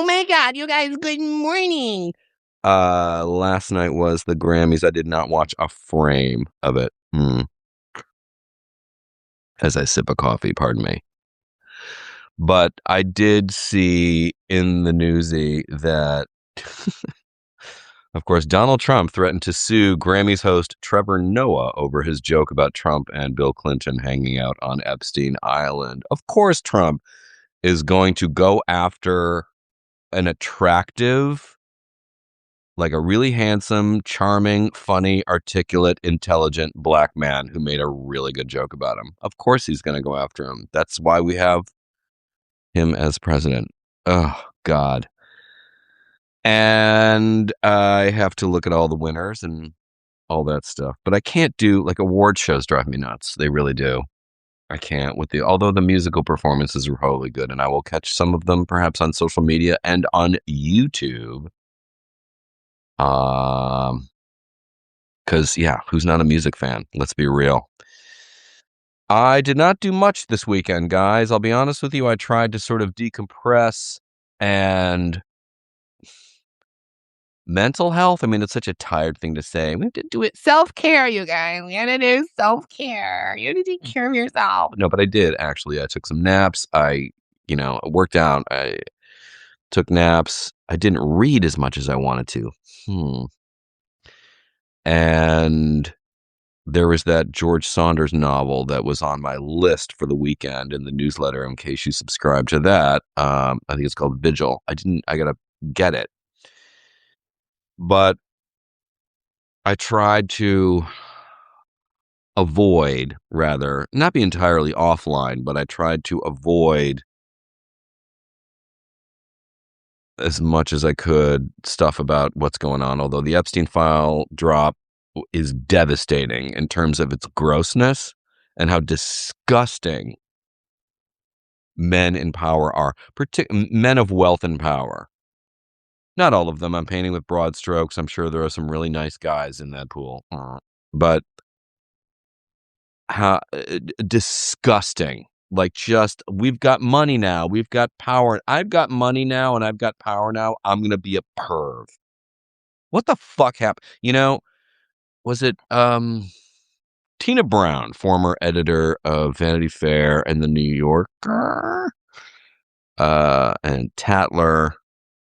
Oh my God, you guys, good morning. Last night was the Grammys. I did not watch a frame of it. As I sip a coffee, pardon me. But I did see in the newsy that, of course, Donald Trump threatened to sue Grammys host Trevor Noah over his joke about Trump and Bill Clinton hanging out on Epstein Island. Of course, Trump is going to go after an attractive, like a really handsome, charming, funny, articulate, intelligent black man who made a really good joke about him. Of course he's going to go after him. That's why we have him as president. Oh, God. And I have to look at all the winners and all that stuff. But I can't do, like, award shows drive me nuts. They really do. I can't although the musical performances are probably good, and I will catch some of them perhaps on social media and on YouTube. Because, yeah, who's not a music fan? Let's be real. I did not do much this weekend, guys. I'll be honest with you. I tried to sort of decompress and mental health. I mean, it's such a tired thing to say. We have to do it. Self-care, you guys. We gotta do self-care. You gotta take care of yourself. No, but I did, actually. I took some naps. I worked out. I took naps. I didn't read as much as I wanted to. And there was that George Saunders novel that was on my list for the weekend in the newsletter, in case you subscribe to that. I think it's called Vigil. I gotta get it. But I tried to avoid, rather, not be entirely offline, but I tried to avoid as much as I could stuff about what's going on. Although the Epstein file drop is devastating in terms of its grossness and how disgusting men in power are, men of wealth and power. Not all of them. I'm painting with broad strokes. I'm sure there are some really nice guys in that pool. But how disgusting. Like, just, we've got money now. We've got power. I've got money now and I've got power now. I'm going to be a perv. What the fuck happened? Was it Tina Brown, former editor of Vanity Fair and The New Yorker, and Tatler,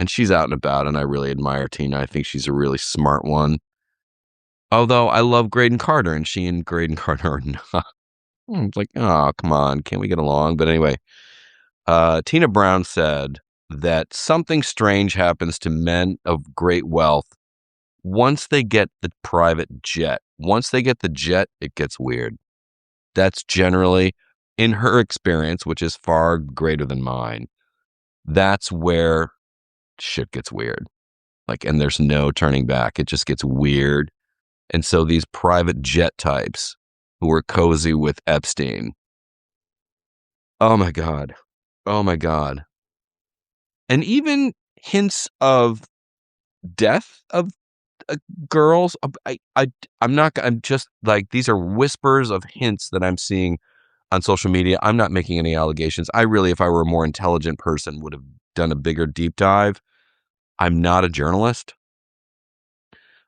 and she's out and about, and I really admire Tina. I think she's a really smart one. Although I love Graydon Carter, and she and Graydon Carter are not. It's like, oh, come on, can't we get along? But anyway, Tina Brown said that something strange happens to men of great wealth once they get the private jet. Once they get the jet, it gets weird. That's generally, in her experience, which is far greater than mine, that's where shit gets weird. Like, and there's no turning back. It just gets weird. And so these private jet types who were cozy with Epstein, oh my God. Oh my God. And even hints of death of girls. I'm just like, these are whispers of hints that I'm seeing on social media. I'm not making any allegations. I really, if I were a more intelligent person, would have done a bigger deep dive. I'm not a journalist,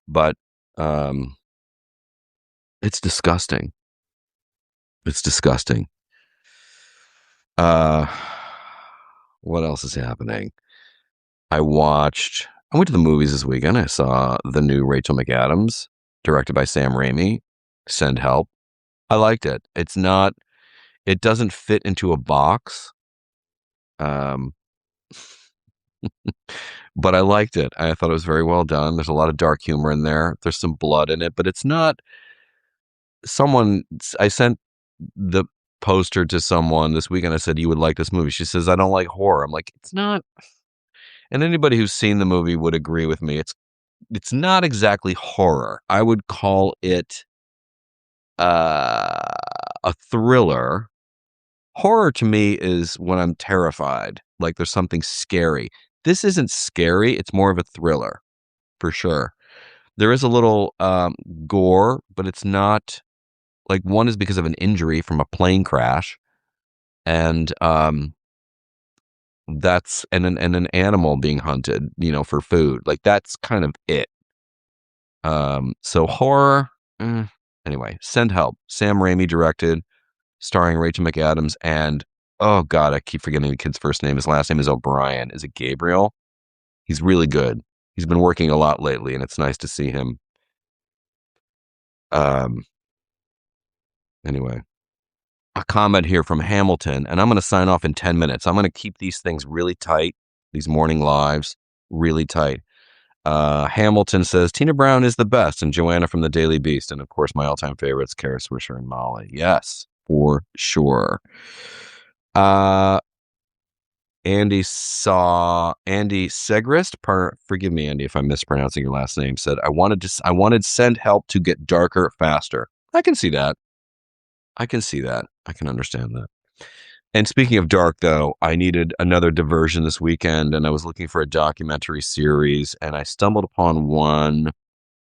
but it's disgusting. It's disgusting. What else is happening? I went to the movies this weekend. I saw the new Rachel McAdams, directed by Sam Raimi, Send Help. I liked it. It doesn't fit into a box. But I liked it. I thought it was very well done. There's a lot of dark humor in there. There's some blood in it, but it's not I sent the poster to someone this weekend. I said, you would like this movie. She says, I don't like horror. I'm like, it's not. And anybody who's seen the movie would agree with me. It's not exactly horror. I would call it a thriller. Horror to me is when I'm terrified, like there's something scary. This isn't scary. It's more of a thriller, for sure. There is a little gore, but it's not, like, one is because of an injury from a plane crash. And That's and an animal being hunted, for food. Like that's kind of it. So horror. Anyway, Send Help. Sam Raimi directed, starring Rachel McAdams and oh god, I keep forgetting the kid's first name. His last name is O'Brien. Is it Gabriel? He's really good. He's been working a lot lately, and it's nice to see him. Um. Anyway, a comment here from Hamilton, and I'm going to sign off in 10 minutes. I'm going to keep these things really tight. These morning lives really tight. Hamilton says Tina Brown is the best, and Joanna from the Daily Beast, and of course my all-time favorites, Kara Swisher and Molly. Yes, for sure. Andy Segrist. Forgive me, Andy, if I'm mispronouncing your last name. Said I wanted Send Help to get darker faster. I can see that. I can understand that. And speaking of dark, though, I needed another diversion this weekend, and I was looking for a documentary series, and I stumbled upon one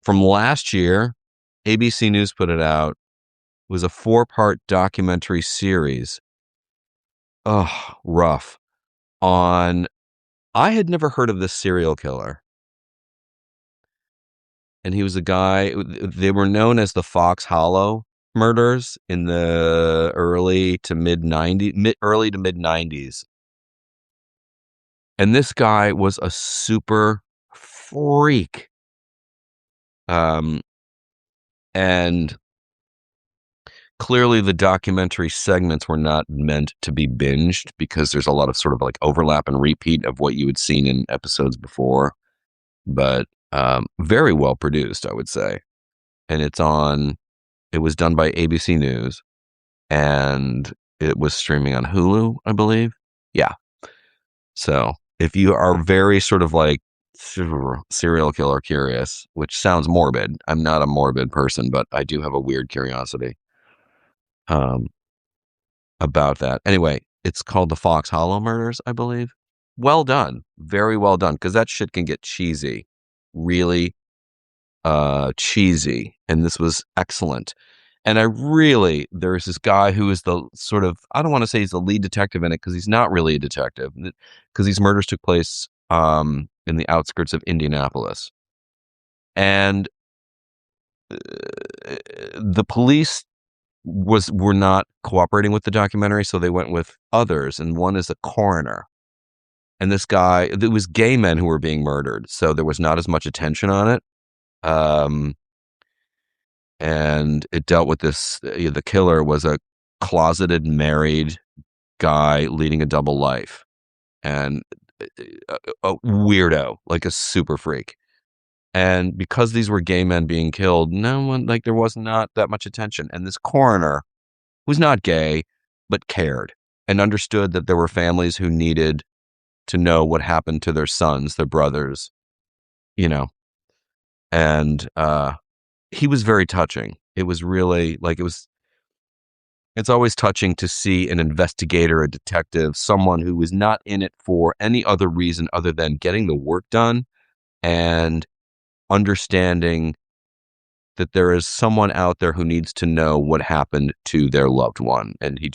from last year. ABC News put it out. It was a 4-part documentary series. Oh, rough. I had never heard of this serial killer. And he was a guy, they were known as the Fox Hollow murders in the early to mid 90s. And this guy was a super freak. And clearly the documentary segments were not meant to be binged because there's a lot of sort of like overlap and repeat of what you had seen in episodes before. But very well produced, I would say. And it was done by ABC News, and it was streaming on Hulu, I believe. Yeah. So if you are very sort of like serial killer curious, which sounds morbid, I'm not a morbid person, but I do have a weird curiosity about that. Anyway, it's called the Fox Hollow Murders, I believe. Well done. Very well done, because that shit can get cheesy. Really cheesy, and this was excellent. And there's this guy who is the sort of, I don't want to say he's the lead detective in it because he's not really a detective, because these murders took place in the outskirts of Indianapolis. And the police were not cooperating with the documentary, so they went with others, and one is a coroner. And this guy, it was gay men who were being murdered, so there was not as much attention on it. And it dealt with this. The killer was a closeted married guy leading a double life, and a weirdo, like a super freak. And because these were gay men being killed, there was not that much attention. And this coroner, who's not gay, but cared and understood that there were families who needed to know what happened to their sons, their brothers, and he was very touching. It was really it's always touching to see an investigator, a detective, someone who is not in it for any other reason other than getting the work done and understanding that there is someone out there who needs to know what happened to their loved one. And he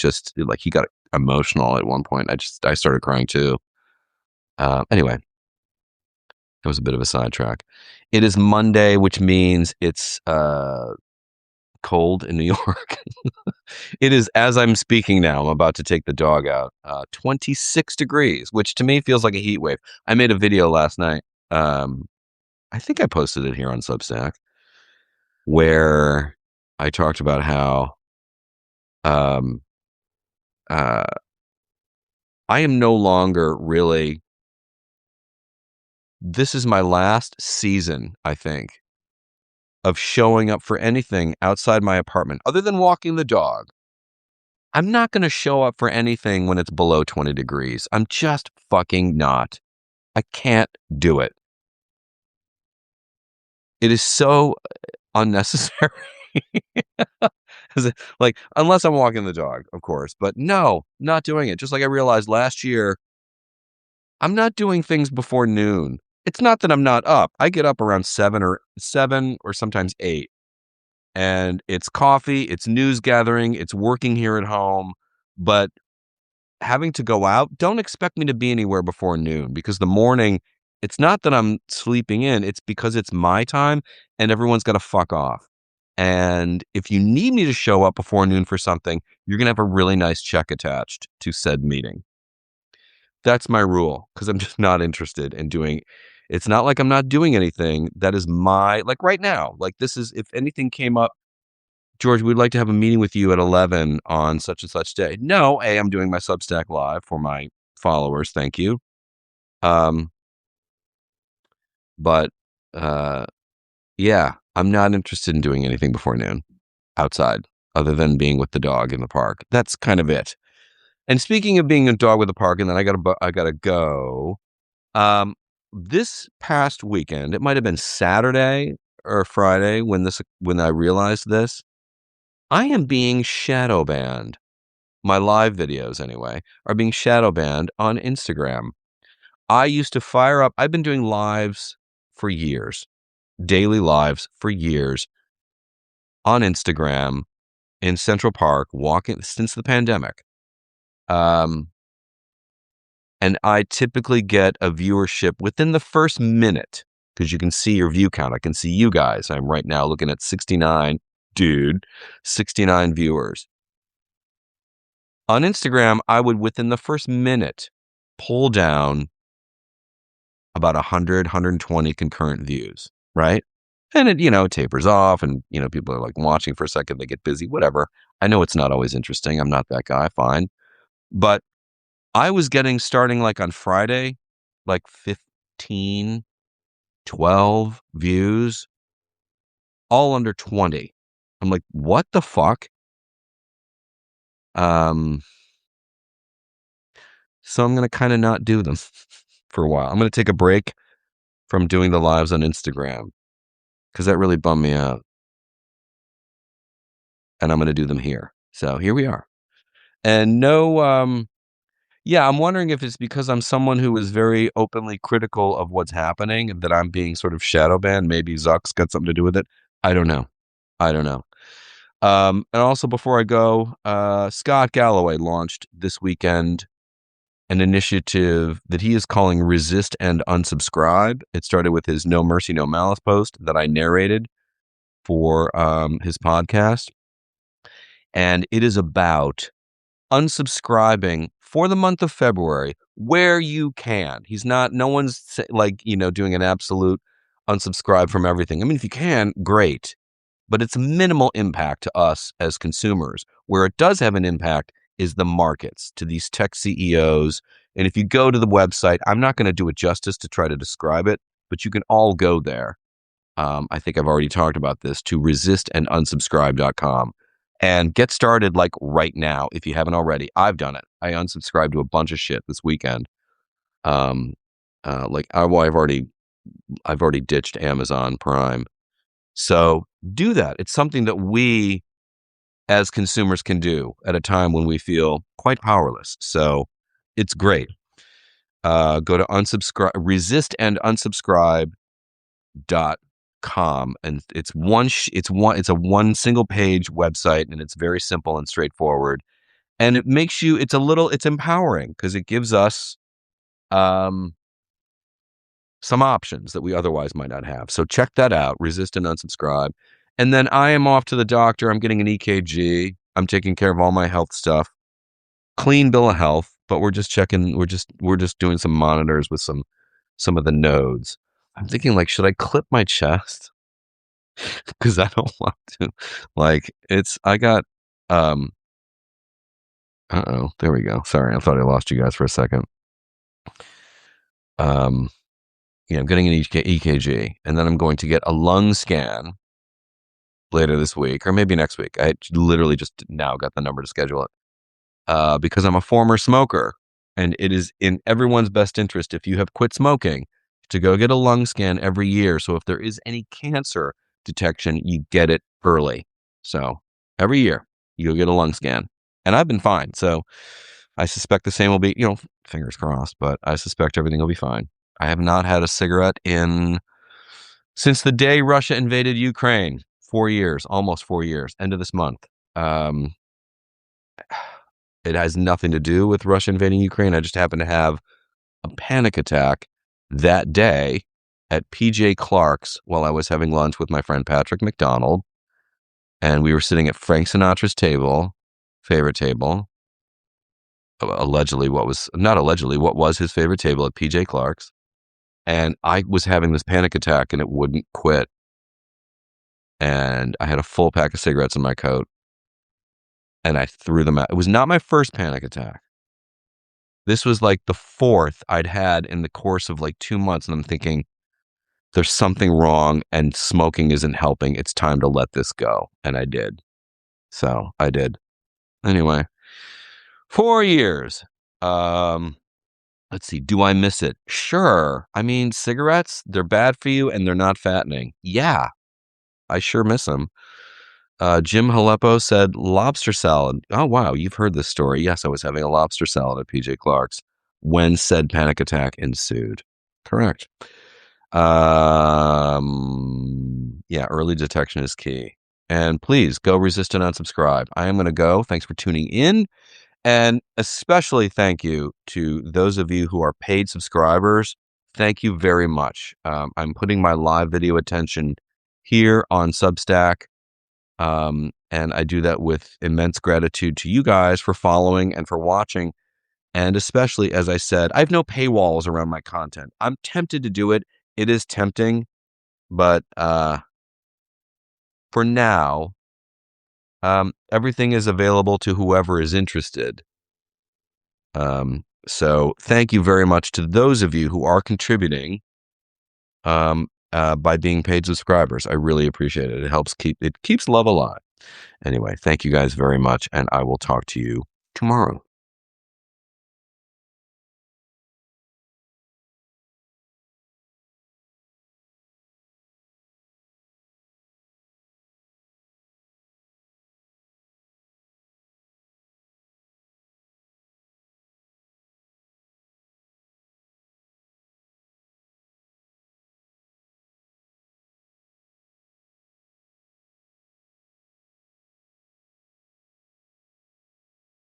got emotional at one point. I started crying too. Anyway, it was a bit of a sidetrack. It is Monday, which means it's cold in New York. It is, as I'm speaking now, I'm about to take the dog out, 26 degrees, which to me feels like a heat wave. I made a video last night. I think I posted it here on Substack, where I talked about how uh, I am no longer really. This is my last season, I think, of showing up for anything outside my apartment other than walking the dog. I'm not going to show up for anything when it's below 20 degrees. I'm just fucking not. I can't do it. It is so unnecessary. Like, unless I'm walking the dog, of course. But no, not doing it. Just like I realized last year, I'm not doing things before noon. It's not that I'm not up. I get up around 7 or sometimes 8. And it's coffee, it's news gathering, it's working here at home. But having to go out, don't expect me to be anywhere before noon, because the morning, it's not that I'm sleeping in, it's because it's my time and everyone's got to fuck off. And if you need me to show up before noon for something, you're going to have a really nice check attached to said meeting. That's my rule, because I'm just not interested in doing. It's not like I'm not doing anything. That is my, like right now, like this is, if anything came up, George, we'd like to have a meeting with you at 11 on such and such day. No, I'm doing my Substack live for my followers. Thank you. Um, but yeah, I'm not interested in doing anything before noon outside, other than being with the dog in the park. That's kind of it. And speaking of being a dog with the park, and then I gotta go. This past weekend, it might have been Saturday or Friday when I realized this. I am being shadow banned. My live videos, anyway, are being shadow banned on Instagram. I used to fire up. I've been doing lives for years, daily lives for years on Instagram in Central Park, walking since the pandemic. And I typically get a viewership within the first minute, because you can see your view count. I can see you guys. I'm right now looking at 69, 69 viewers. On Instagram, I would, within the first minute, pull down about 100, 120 concurrent views, right? And it tapers off, and, people are like watching for a second, they get busy, whatever. I know it's not always interesting. I'm not that guy, fine. But I was getting, starting like on Friday, like 15, 12 views, all under 20. I'm like, what the fuck? So I'm going to kind of not do them for a while. I'm going to take a break from doing the lives on Instagram, because that really bummed me out. And I'm going to do them here. So here we are. And no, yeah, I'm wondering if it's because I'm someone who is very openly critical of what's happening that I'm being sort of shadow banned. Maybe Zuck's got something to do with it. I don't know. And also, before I go, Scott Galloway launched this weekend an initiative that he is calling Resist and Unsubscribe. It started with his No Mercy, No Malice post that I narrated for his podcast. And it is about unsubscribing for the month of February where you can. No one's like, doing an absolute unsubscribe from everything. I mean, if you can, great. But it's minimal impact to us as consumers. Where it does have an impact is the markets, to these tech CEOs. And if you go to the website, I'm not going to do it justice to try to describe it, but you can all go there. I think I've already talked about this, to resistandunsubscribe.com, and get started like right now if you haven't already. I've done it. I unsubscribed to a bunch of shit this weekend. I've already ditched Amazon Prime. So do that. It's something that we as consumers can do at a time when we feel quite powerless. So it's great. Go to resistandunsubscribe.com, and it's a one single page website, and it's very simple and straightforward. And it's empowering, because it gives us some options that we otherwise might not have. So check that out, resist and unsubscribe. And then I am off to the doctor. I'm getting an EKG. I'm taking care of all my health stuff. Clean bill of health, but we're just checking. We're just doing some monitors with some of the nodes. I'm thinking, like, should I clip my chest? Because I don't want to. Like, I got, there we go. Sorry, I thought I lost you guys for a second. I'm getting an EKG, and then I'm going to get a lung scan later this week, or maybe next week. I literally just now got the number to schedule it, because I'm a former smoker, and it is in everyone's best interest, if you have quit smoking, to go get a lung scan every year. So if there is any cancer detection, you get it early. So every year you go get a lung scan, and I've been fine. So I suspect the same will be, fingers crossed, but I suspect everything will be fine. I have not had a cigarette since the day Russia invaded Ukraine. 4 years, almost 4 years, end of this month. It has nothing to do with Russia invading Ukraine. I just happened to have a panic attack that day at PJ Clark's while I was having lunch with my friend Patrick McDonald. And we were sitting at Frank Sinatra's table, favorite table. Allegedly, what was his favorite table at PJ Clark's. And I was having this panic attack and it wouldn't quit. And I had a full pack of cigarettes in my coat and I threw them out. It was not my first panic attack. This was like the fourth I'd had in the course of like 2 months. And I'm thinking, there's something wrong and smoking isn't helping. It's time to let this go. And I did. So I did. Anyway, 4 years. Let's see. Do I miss it? Sure. I mean, cigarettes, they're bad for you and they're not fattening. Yeah, I sure miss them. Jim Haleppo said lobster salad. Oh, wow. You've heard this story. Yes, I was having a lobster salad at PJ Clark's when said panic attack ensued. Correct. Yeah, early detection is key. And please go resist and unsubscribe. I am going to go. Thanks for tuning in. And especially thank you to those of you who are paid subscribers. Thank you very much. I'm putting my live video attention here on Substack. And I do that with immense gratitude to you guys for following and for watching. And especially, as I said, I have no paywalls around my content. I'm tempted to do it. It is tempting, but for now, everything is available to whoever is interested. So thank you very much to those of you who are contributing by being paid subscribers. I really appreciate it. It keeps love alive. Anyway, thank you guys very much, and I will talk to you tomorrow.